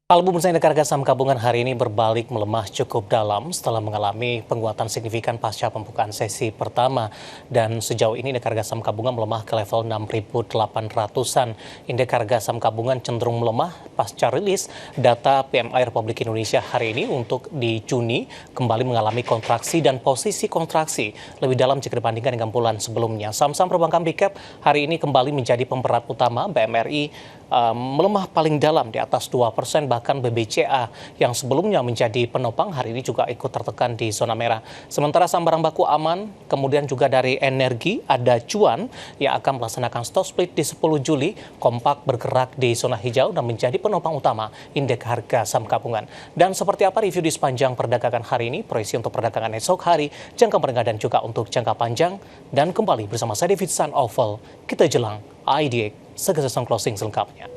Palemu Bursa Indek Harga Saham Gabungan hari ini berbalik melemah cukup dalam setelah mengalami penguatan signifikan pasca pembukaan sesi pertama. Dan sejauh ini indeks harga saham gabungan melemah ke level 6.800-an. Indeks harga saham gabungan cenderung melemah pasca rilis data PMI Republik Indonesia hari ini untuk di Juni kembali mengalami kontraksi dan posisi kontraksi lebih dalam jika dibandingkan dengan bulan sebelumnya. Saham-saham perbankan big cap hari ini kembali menjadi pemberat utama. BMRI melemah paling dalam di atas 2%, bahkan BBCA yang sebelumnya menjadi penopang hari ini juga ikut tertekan di zona merah. Sementara saham barang baku aman, kemudian juga dari energi ada Cuan yang akan melaksanakan stock split di 10 Juli, kompak bergerak di zona hijau dan menjadi penopang utama indeks harga saham gabungan. Dan seperti apa review di sepanjang perdagangan hari ini, proyeksi untuk perdagangan esok hari, jangka menengah dan juga untuk jangka panjang, dan kembali bersama saya David San Oval, kita jelang IDX segera closing selengkapnya.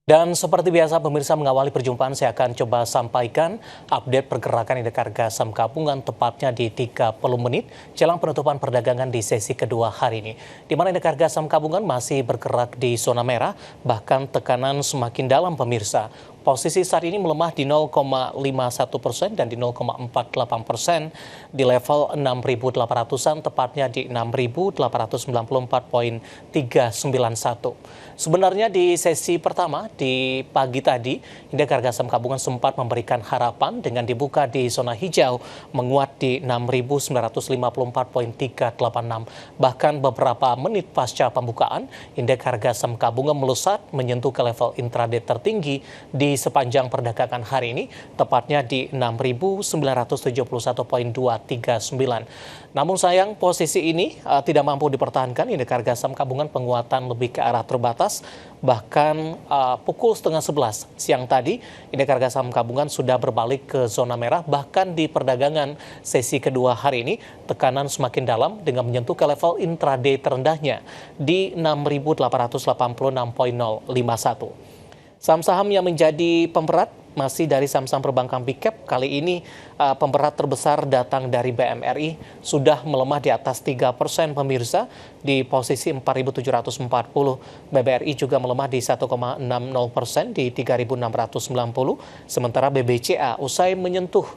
Dan seperti biasa pemirsa mengawali perjumpaan saya akan coba sampaikan update pergerakan indeks harga saham gabungan tepatnya di 30 menit jelang penutupan perdagangan di sesi kedua hari ini. Di mana indeks harga saham gabungan masih bergerak di zona merah, bahkan tekanan semakin dalam pemirsa. Posisi saat ini melemah di 0,51% dan di 0,48% di level 6.800-an, tepatnya di 6.894,391. Sebenarnya di sesi pertama di pagi tadi, indeks harga saham gabungan sempat memberikan harapan dengan dibuka di zona hijau menguat di 6.954,386. Bahkan beberapa menit pasca pembukaan, indeks harga saham gabungan melesat menyentuh ke level intraday tertinggi di sepanjang perdagangan hari ini, tepatnya di 6.971,239. Namun sayang posisi ini tidak mampu dipertahankan. Indeks harga saham gabungan penguatan lebih ke arah terbatas. Bahkan pukul 10:30 siang tadi, indeks harga saham gabungan sudah berbalik ke zona merah. Bahkan di perdagangan sesi kedua hari ini, tekanan semakin dalam dengan menyentuh ke level intraday terendahnya di 6.886,051. Saham-saham yang menjadi pemberat masih dari saham-saham perbankan big cap. Kali ini pemberat terbesar datang dari BMRI, sudah melemah di atas 3% pemirsa di posisi 4.740. BBRI juga melemah di 1,60% di 3.690. Sementara BBCA usai menyentuh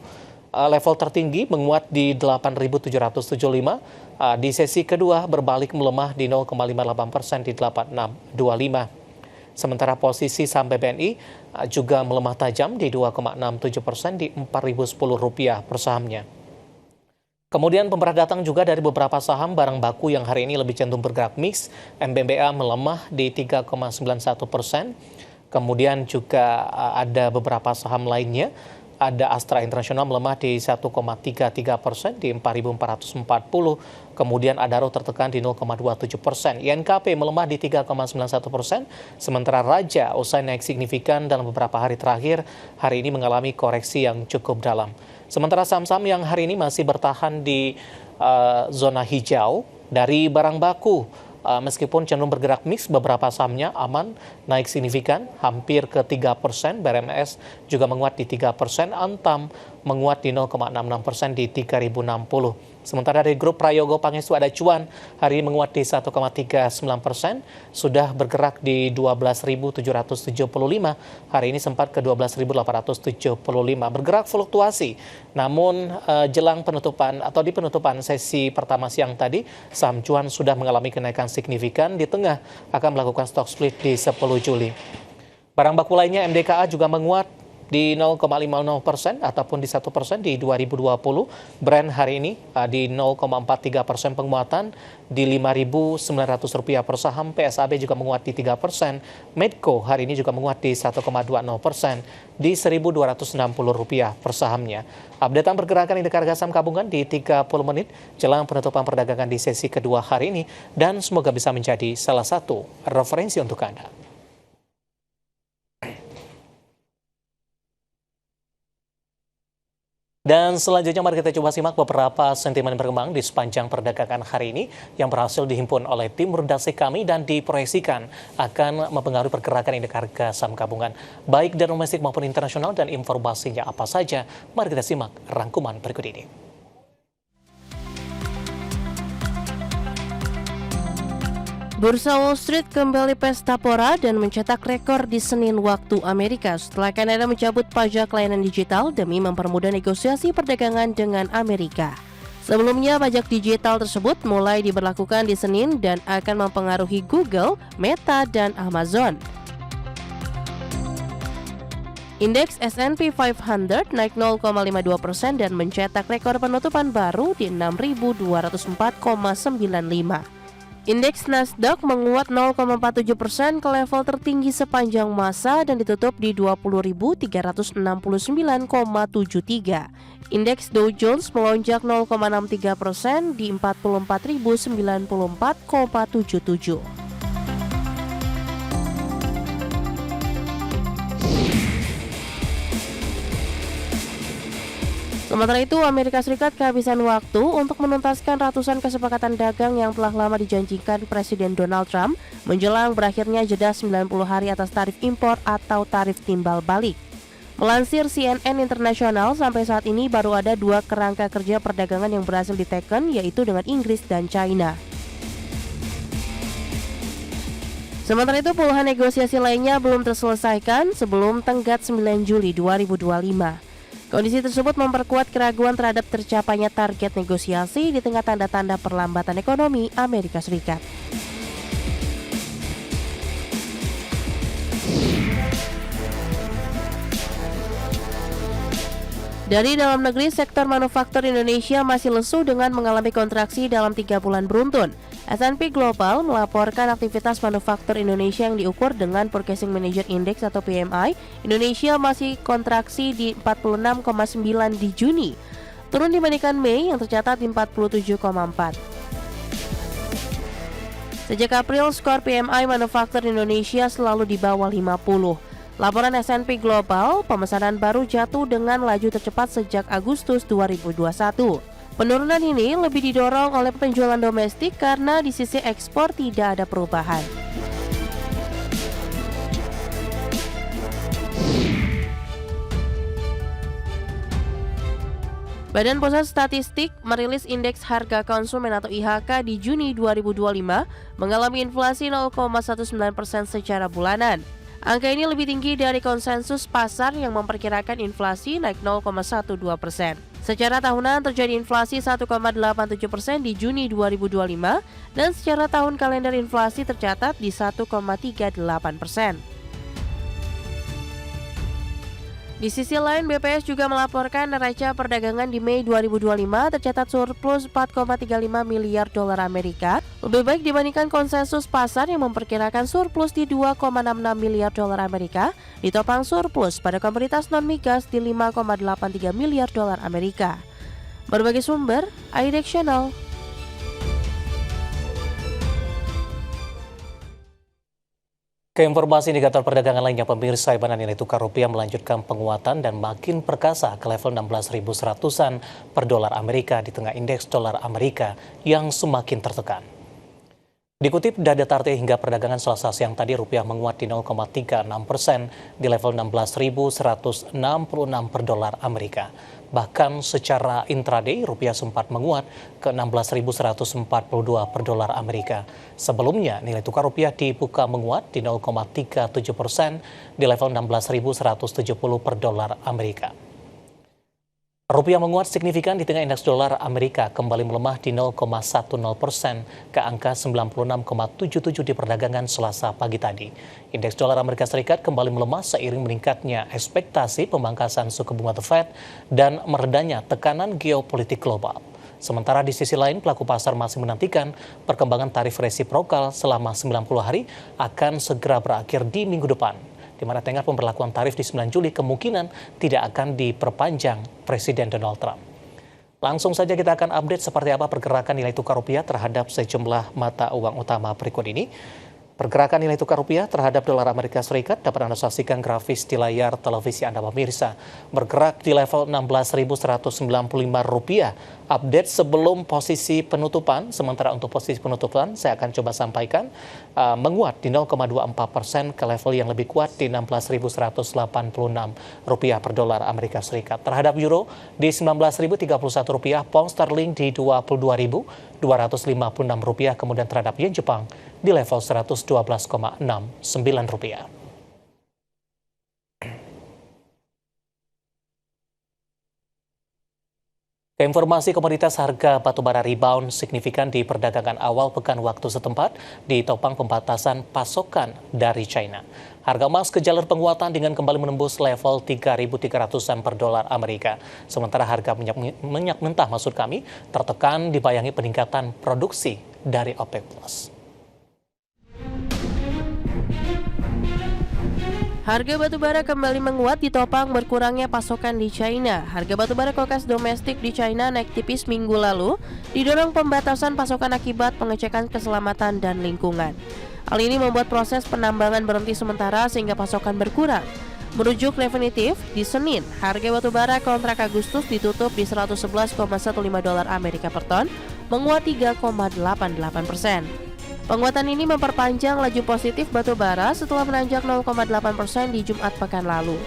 level tertinggi menguat di 8.775. Di sesi kedua berbalik melemah di 0,58% di 8.625. Sementara posisi saham BBNI juga melemah tajam di 2,67% di Rp4.010 per sahamnya. Kemudian pemberat datang juga dari beberapa saham barang baku yang hari ini lebih cenderung bergerak mix. MBBA melemah di 3,91%. Kemudian juga ada beberapa saham lainnya. Ada Astra Internasional melemah di 1,33% di 4.440. Kemudian Adaro tertekan di 0,27%. INKP melemah di 3,91%. Sementara Raja usai naik signifikan dalam beberapa hari terakhir, hari ini mengalami koreksi yang cukup dalam. Sementara saham-saham yang hari ini masih bertahan di zona hijau dari barang baku, meskipun cenderung bergerak mix, beberapa sahamnya aman, naik signifikan, hampir ke 3%, BRMS juga menguat di 3%, Antam menguat di 0,66% di 3.060. Sementara dari grup Prayogo Pangestu ada Cuan, hari ini menguat di 1,39%, sudah bergerak di 12.775, hari ini sempat ke 12.875, bergerak fluktuasi. Namun jelang penutupan atau di penutupan sesi pertama siang tadi, saham Cuan sudah mengalami kenaikan signifikan di tengah akan melakukan stock split di 10 Juli. Barang baku lainnya MDKA juga menguat di 0,50% ataupun di 1% di 2020. Brand hari ini di 0,43% penguatan di Rp5.900 per saham. PSAB juga menguat di 3%. Medco hari ini juga menguat di 1,20% di Rp1.260 per sahamnya. Updatean pergerakan indeks harga saham gabungan di 30 menit jelang penutupan perdagangan di sesi kedua hari ini, dan semoga bisa menjadi salah satu referensi untuk Anda. Dan selanjutnya mari kita coba simak beberapa sentimen berkembang di sepanjang perdagangan hari ini yang berhasil dihimpun oleh tim redaksi kami dan diproyeksikan akan mempengaruhi pergerakan indeks harga saham gabungan baik dari domestik maupun internasional. Dan informasinya apa saja? Mari kita simak rangkuman berikut ini. Bursa Wall Street kembali pesta pora dan mencetak rekor di Senin waktu Amerika setelah Kanada mencabut pajak layanan digital demi mempermudah negosiasi perdagangan dengan Amerika. Sebelumnya, pajak digital tersebut mulai diberlakukan di Senin dan akan mempengaruhi Google, Meta, dan Amazon. Indeks S&P 500 naik 0,52% dan mencetak rekor penutupan baru di 6.204,95. Indeks Nasdaq menguat 0,47% ke level tertinggi sepanjang masa dan ditutup di 20.369,73. Indeks Dow Jones melonjak 0,63% di 44.094,77. Sementara itu, Amerika Serikat kehabisan waktu untuk menuntaskan ratusan kesepakatan dagang yang telah lama dijanjikan Presiden Donald Trump menjelang berakhirnya jeda 90 hari atas tarif impor atau tarif timbal balik. Melansir CNN Internasional, sampai saat ini baru ada 2 kerangka kerja perdagangan yang berhasil diteken, yaitu dengan Inggris dan China. Sementara itu, puluhan negosiasi lainnya belum terselesaikan sebelum tenggat 9 Juli 2025. Kondisi tersebut memperkuat keraguan terhadap tercapainya target negosiasi di tengah tanda-tanda perlambatan ekonomi Amerika Serikat. Dari dalam negeri, sektor manufaktur Indonesia masih lesu dengan mengalami kontraksi dalam 3 bulan beruntun. S&P Global melaporkan aktivitas manufaktur Indonesia yang diukur dengan Purchasing Manager Index atau PMI, Indonesia masih kontraksi di 46,9 di Juni, turun dibandingkan Mei yang tercatat di 47,4. Sejak April, skor PMI manufaktur Indonesia selalu di bawah 50. Laporan S&P Global, pemesanan baru jatuh dengan laju tercepat sejak Agustus 2021. Penurunan ini lebih didorong oleh penjualan domestik karena di sisi ekspor tidak ada perubahan. Badan Pusat Statistik merilis Indeks Harga Konsumen atau IHK di Juni 2025 mengalami inflasi 0,19% secara bulanan. Angka ini lebih tinggi dari konsensus pasar yang memperkirakan inflasi naik 0,12%. Secara tahunan terjadi inflasi 1,87% di Juni 2025 dan secara tahun kalender inflasi tercatat di 1,38%. Di sisi lain, BPS juga melaporkan neraca perdagangan di Mei 2025 tercatat surplus 4,35 miliar dolar Amerika, lebih baik dibandingkan konsensus pasar yang memperkirakan surplus di 2,66 miliar dolar Amerika, ditopang surplus pada komoditas non-migas di 5,83 miliar dolar Amerika. Berbagai sumber, IDX Channel. Ke informasi indikator perdagangan lainnya, pemirsa, ibanan nilai tukar rupiah melanjutkan penguatan dan makin perkasa ke level 16.100-an per dolar Amerika di tengah indeks dolar Amerika yang semakin tertekan. Dikutip data Tarte hingga perdagangan Selasa siang tadi, rupiah menguat di 0,36% di level 16.166 per dolar Amerika. Bahkan secara intraday, rupiah sempat menguat ke 16.142 per dolar Amerika. Sebelumnya, nilai tukar rupiah dibuka menguat di 0,37% di level 16.170 per dolar Amerika. Rupiah menguat signifikan di tengah indeks dolar Amerika kembali melemah di 0,10% ke angka 96,77 di perdagangan Selasa pagi tadi. Indeks dolar Amerika Serikat kembali melemah seiring meningkatnya ekspektasi pemangkasan suku bunga The Fed dan meredanya tekanan geopolitik global. Sementara di sisi lain, pelaku pasar masih menantikan perkembangan tarif resiprokal selama 90 hari akan segera berakhir di minggu depan, di mana tenggat pemberlakuan tarif di 9 Juli kemungkinan tidak akan diperpanjang Presiden Donald Trump. Langsung saja kita akan update seperti apa pergerakan nilai tukar rupiah terhadap sejumlah mata uang utama berikut ini. Pergerakan nilai tukar rupiah terhadap dolar Amerika Serikat dapat Anda saksikan grafis di layar televisi Anda pemirsa. Bergerak di level 16.195 rupiah. Update sebelum posisi penutupan, sementara untuk posisi penutupan saya akan coba sampaikan menguat di 0,24% ke level yang lebih kuat di 16.186 rupiah per dolar Amerika Serikat. Terhadap euro di 19.031 rupiah, pound sterling di 22.200 Rp256, kemudian terhadap yen Jepang di level Rp112,69. Informasi komoditas harga batubara rebound signifikan di perdagangan awal pekan waktu setempat ditopang pembatasan pasokan dari China. Harga emas ke jalur penguatan dengan kembali menembus level 3.300-an per dolar Amerika. Sementara harga minyak mentah tertekan dibayangi peningkatan produksi dari OPEC+. Harga batubara kembali menguat ditopang berkurangnya pasokan di China. Harga batubara kokas domestik di China naik tipis minggu lalu, didorong pembatasan pasokan akibat pengecekan keselamatan dan lingkungan. Hal ini membuat proses penambangan berhenti sementara sehingga pasokan berkurang. Merujuk Refinitiv, di Senin, harga batubara kontrak Agustus ditutup di 111,15 dolar Amerika per ton, menguat 3,88%. Penguatan ini memperpanjang laju positif batubara setelah menanjak 0,8% di Jumat pekan lalu.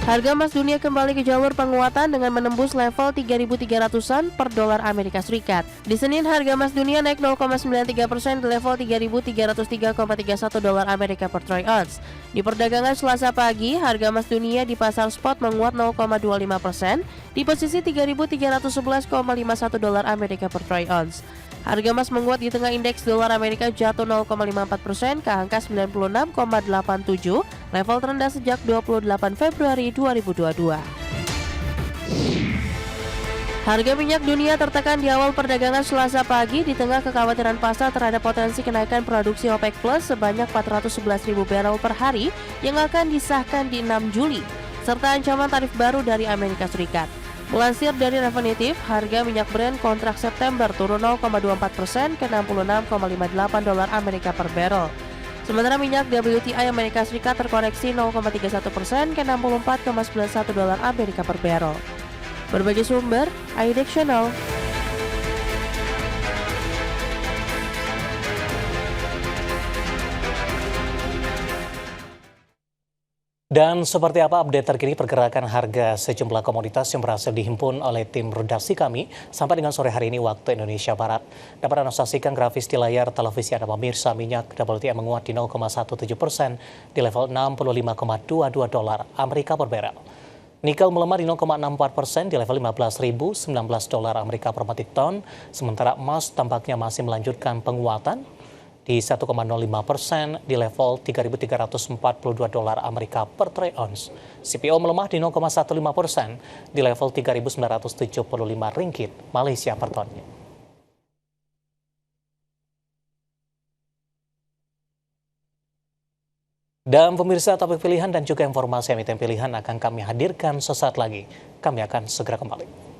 Harga emas dunia kembali ke jalur penguatan dengan menembus level 3.300-an per dolar Amerika Serikat. Di Senin, harga emas dunia naik 0,93% di level 3.303,31 dolar Amerika per troy ounce. Di perdagangan Selasa pagi, harga emas dunia di pasar spot menguat 0,25% di posisi 3.311,51 dolar Amerika per troy ounce. Harga emas menguat di tengah indeks dolar Amerika jatuh 0,54% ke angka 96,87, level terendah sejak 28 Februari 2022. Harga minyak dunia tertekan di awal perdagangan Selasa pagi di tengah kekhawatiran pasar terhadap potensi kenaikan produksi OPEC Plus sebanyak 411.000 barel per hari yang akan disahkan di 6 Juli, serta ancaman tarif baru dari Amerika Serikat. Melansir dari Refinitiv, harga minyak Brent kontrak September turun 0,24% ke 66,58 dolar Amerika per barrel. Sementara minyak WTI Amerika Serikat terkoreksi 0,31% ke 64,91 dolar Amerika per barrel. Berbagai sumber, IDX Channel. Dan seperti apa update terkini pergerakan harga sejumlah komoditas yang berhasil dihimpun oleh tim redaksi kami sampai dengan sore hari ini waktu Indonesia Barat. Dapat Anda saksikan grafis di layar televisi Anda pemirsa. Minyak WTI menguat di 0,17% di level 65,22 dolar Amerika per barel. Nikel melemah di 0,64% di level 15.019 dolar Amerika per metrik ton. Sementara emas tampaknya masih melanjutkan penguatan di 1,05% di level 3.342 dolar Amerika per troy ounce. CPO melemah di 0,15% di level 3.975 ringgit Malaysia per tonnya. Dan pemirsa, topik pilihan dan juga informasi emiten pilihan akan kami hadirkan sesaat lagi. Kami akan segera kembali.